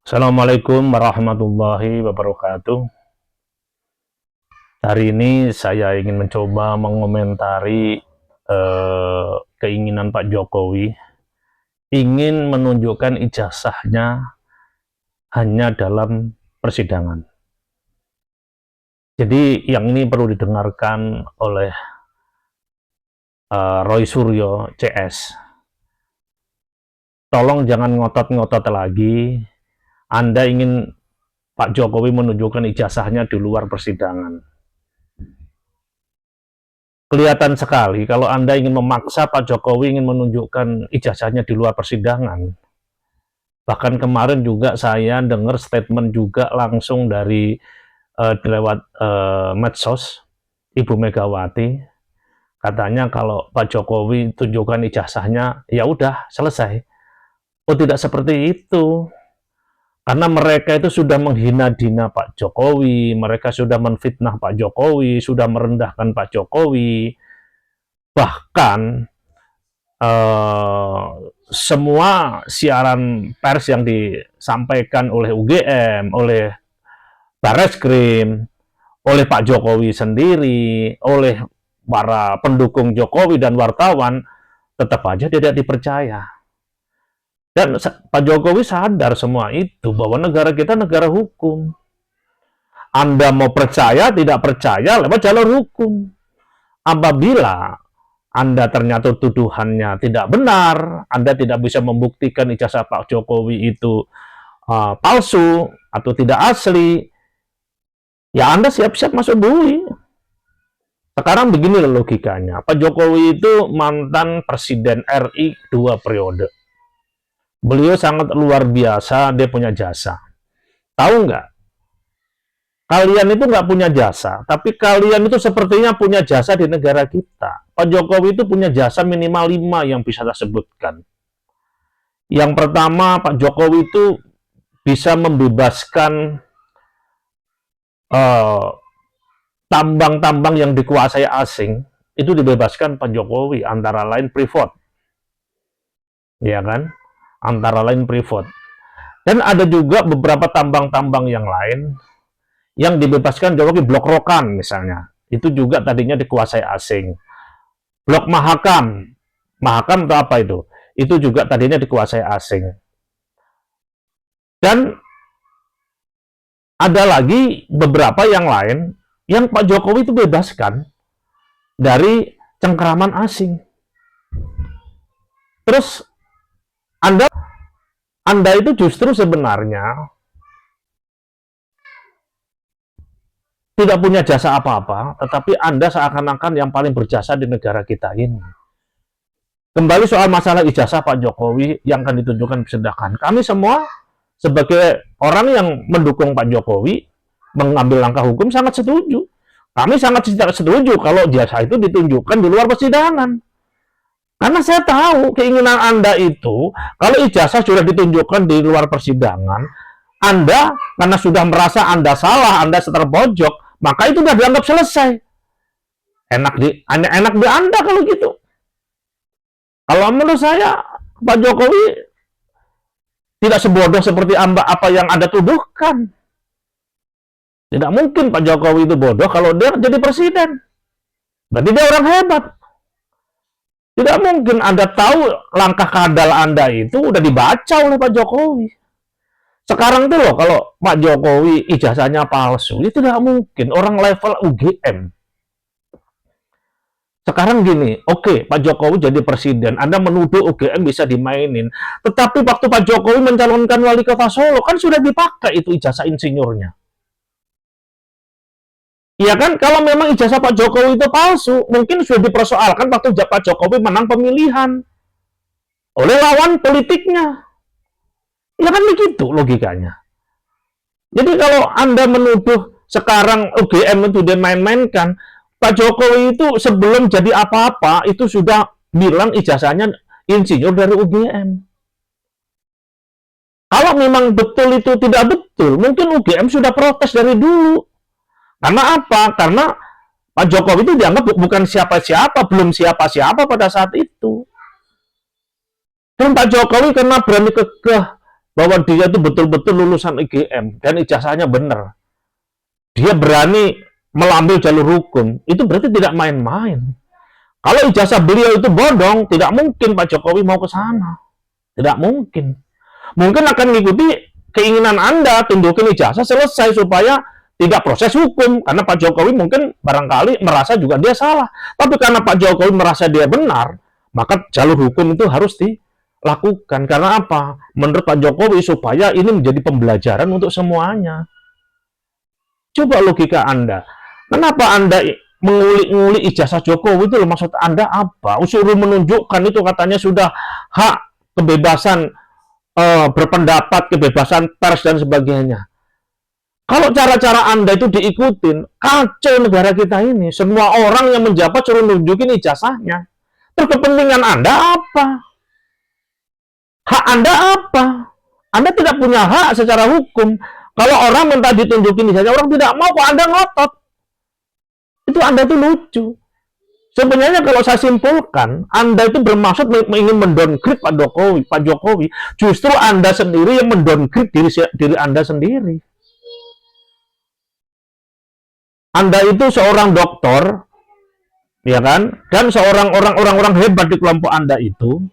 Assalamualaikum warahmatullahi wabarakatuh. Hari ini saya ingin mencoba mengomentari keinginan Pak Jokowi ingin menunjukkan ijazahnya hanya dalam persidangan. Jadi yang ini perlu didengarkan oleh Roy Suryo CS. Tolong jangan ngotot-ngotot lagi. Anda ingin Pak Jokowi menunjukkan ijazahnya di luar persidangan. Kelihatan sekali kalau Anda ingin memaksa Pak Jokowi ingin menunjukkan ijazahnya di luar persidangan. Bahkan kemarin juga saya dengar statement juga langsung dari lewat medsos Ibu Megawati. Katanya kalau Pak Jokowi tunjukkan ijazahnya, ya udah selesai. Oh, tidak seperti itu. Karena mereka itu sudah menghina-hina Pak Jokowi, mereka sudah menfitnah Pak Jokowi, sudah merendahkan Pak Jokowi. Bahkan semua siaran pers yang disampaikan oleh UGM, oleh Barreskrim, oleh Pak Jokowi sendiri, oleh para pendukung Jokowi dan wartawan, tetap aja tidak dipercaya. Dan Pak Jokowi sadar semua itu, bahwa negara kita negara hukum. Anda mau percaya, tidak percaya, lewat jalur hukum. Apabila Anda ternyata tuduhannya tidak benar, Anda tidak bisa membuktikan ijazah Pak Jokowi itu palsu atau tidak asli, ya Anda siap-siap masuk bui. Sekarang begini logikanya, Pak Jokowi itu mantan Presiden RI 2 periode. Beliau sangat luar biasa, dia punya jasa. Tahu nggak? Kalian itu nggak punya jasa, tapi kalian itu sepertinya punya jasa di negara kita. Pak Jokowi itu punya jasa minimal 5 yang bisa saya sebutkan. Yang pertama, Pak Jokowi itu bisa membebaskan tambang-tambang yang dikuasai asing, itu dibebaskan Pak Jokowi, antara lain Freeport. Ya kan? Antara lain Freeport. Dan ada juga beberapa tambang-tambang yang lain yang dibebaskan Jokowi, Blok Rokan misalnya. Itu juga tadinya dikuasai asing. Blok Mahakam. Mahakam itu apa itu? Itu juga tadinya dikuasai asing. Dan ada lagi beberapa yang lain yang Pak Jokowi itu bebaskan dari cengkeraman asing. Terus Anda itu justru sebenarnya tidak punya jasa apa-apa, tetapi Anda seakan-akan yang paling berjasa di negara kita ini. Kembali soal masalah ijazah Pak Jokowi yang akan ditunjukkan persidangan. Kami semua sebagai orang yang mendukung Pak Jokowi mengambil langkah hukum sangat setuju. Kami sangat tidak setuju kalau jasa itu ditunjukkan di luar persidangan. Karena saya tahu keinginan Anda itu, kalau ijazah sudah ditunjukkan di luar persidangan, Anda karena sudah merasa Anda salah, Anda terpojok, maka itu sudah dianggap selesai. Enak di Anda kalau gitu. Kalau menurut saya, Pak Jokowi tidak sebodoh seperti apa yang Anda tuduhkan. Tidak mungkin Pak Jokowi itu bodoh kalau dia jadi presiden. Berarti dia orang hebat. Tidak mungkin Anda tahu langkah kadal Anda itu udah dibaca oleh Pak Jokowi. Sekarang itu loh, kalau Pak Jokowi ijazahnya palsu, itu tidak mungkin. Orang level UGM. Sekarang gini, oke, Pak Jokowi jadi presiden, Anda menuduh UGM bisa dimainin. Tetapi waktu Pak Jokowi mencalonkan wali kota Solo, kan sudah dipakai itu ijazah insinyurnya. Iya kan, kalau memang ijazah Pak Jokowi itu palsu, mungkin sudah dipersoalkan waktu Pak Jokowi menang pemilihan oleh lawan politiknya. Ya kan begitu logikanya. Jadi kalau Anda menuduh sekarang UGM itu dimain-mainkan, Pak Jokowi itu sebelum jadi apa-apa itu sudah bilang ijazahnya insinyur dari UGM. Kalau memang betul itu tidak betul, mungkin UGM sudah protes dari dulu. Karena apa? Karena Pak Jokowi itu dianggap bukan siapa-siapa, belum siapa-siapa pada saat itu. Dan Pak Jokowi karena berani kekeh bahwa dia itu betul-betul lulusan IGM dan ijazahnya benar. Dia berani melambil jalur hukum, itu berarti tidak main-main. Kalau ijazah beliau itu bodong, tidak mungkin Pak Jokowi mau ke sana. Tidak mungkin. Mungkin akan mengikuti keinginan Anda, tunjukin ijazah selesai supaya tidak proses hukum. Karena Pak Jokowi mungkin barangkali merasa juga dia salah. Tapi karena Pak Jokowi merasa dia benar, maka jalur hukum itu harus dilakukan. Karena apa? Menurut Pak Jokowi supaya ini menjadi pembelajaran untuk semuanya. Coba logika Anda. Kenapa Anda mengulik-ngulik ijazah Jokowi itu? Maksud Anda apa? Suruh menunjukkan itu katanya sudah hak kebebasan berpendapat, kebebasan pers dan sebagainya. Kalau cara-cara Anda itu diikutin, kacau negara kita ini. Semua orang yang menjabat suruh nunjukin ijazahnya. Terus kepentingan Anda apa? Hak Anda apa? Anda tidak punya hak secara hukum. Kalau orang minta ditunjukin ijazah, orang tidak mau, kok Anda ngotot. Itu Anda itu lucu. Sebenarnya kalau saya simpulkan, Anda itu bermaksud ingin mendowngrade Pak Jokowi. Justru Anda sendiri yang mendowngrade diri Anda sendiri. Anda itu seorang dokter, ya kan? Dan seorang orang hebat di kelompok Anda itu.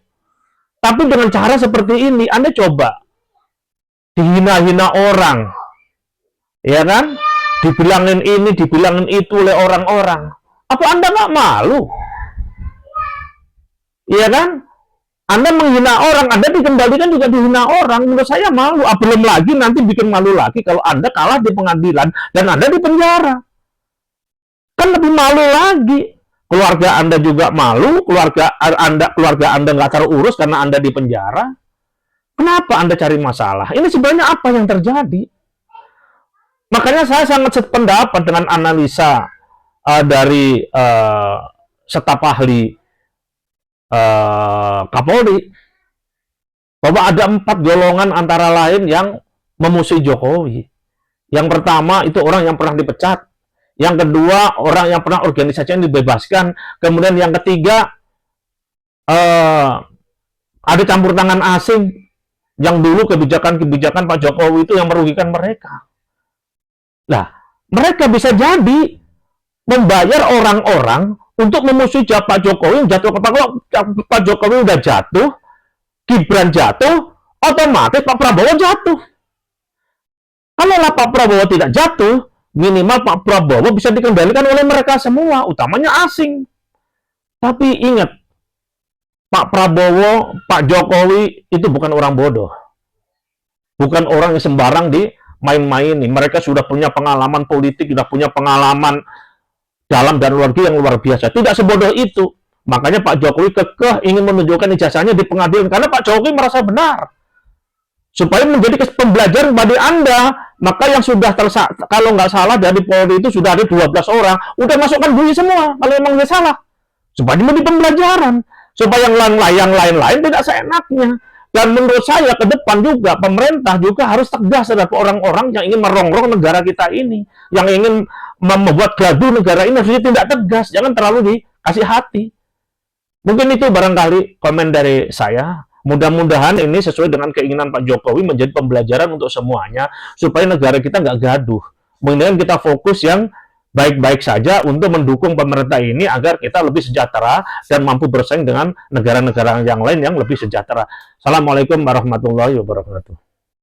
Tapi dengan cara seperti ini, Anda coba dihina-hina orang, ya kan? Dibilangin ini, dibilangin itu oleh orang-orang. Apa Anda nggak malu? Iya kan? Anda menghina orang, Anda dikembalikan juga dihina orang. Menurut saya malu. Belum lagi nanti bikin malu lagi kalau Anda kalah di pengadilan dan Anda di penjara. Kan lebih malu lagi. Keluarga Anda juga malu, keluarga Anda nggak terurus karena Anda di penjara. Kenapa Anda cari masalah? Ini sebenarnya apa yang terjadi? Makanya saya sangat sependapat dengan analisa dari staf ahli Kapolri bahwa ada 4 golongan antara lain yang memusuhi Jokowi. Yang pertama itu orang yang pernah dipecat. Yang kedua orang yang pernah organisasinya dibebaskan. Kemudian yang ketiga ada campur tangan asing yang dulu kebijakan-kebijakan Pak Jokowi itu yang merugikan mereka. Nah, mereka bisa jadi membayar orang-orang untuk memusuhi Pak Jokowi, jatuh ke Pak Jokowi udah jatuh, Gibran jatuh, otomatis Pak Prabowo jatuh. Kalau Pak Prabowo tidak jatuh, minimal Pak Prabowo bisa dikendalikan oleh mereka semua, utamanya asing. Tapi ingat, Pak Prabowo, Pak Jokowi itu bukan orang bodoh. Bukan orang yang sembarang dimain-maini. Mereka sudah punya pengalaman politik, sudah punya pengalaman dalam dan luar negeri yang luar biasa. Tidak sebodoh itu. Makanya Pak Jokowi kekeh ingin menunjukkan ijazahnya di pengadilan. Karena Pak Jokowi merasa benar. Supaya menjadi pembelajaran bagi Anda. Maka yang sudah kalau nggak salah dari Polri itu sudah ada 12 orang. Udah masukkan bunyi semua. Kalau memang nggak salah. Supaya menjadi pembelajaran. Supaya yang lain-lain tidak seenaknya. Dan menurut saya ke depan juga pemerintah juga harus tegas terhadap orang-orang yang ingin merongrong negara kita ini, yang ingin membuat gaduh negara ini harus tidak tegas, jangan terlalu dikasih hati. Mungkin itu barangkali komen dari saya. Mudah-mudahan ini sesuai dengan keinginan Pak Jokowi menjadi pembelajaran untuk semuanya supaya negara kita nggak gaduh. Mendingan kita fokus yang baik-baik saja untuk mendukung pemerintah ini agar kita lebih sejahtera dan mampu bersaing dengan negara-negara yang lain yang lebih sejahtera. Assalamualaikum warahmatullahi wabarakatuh.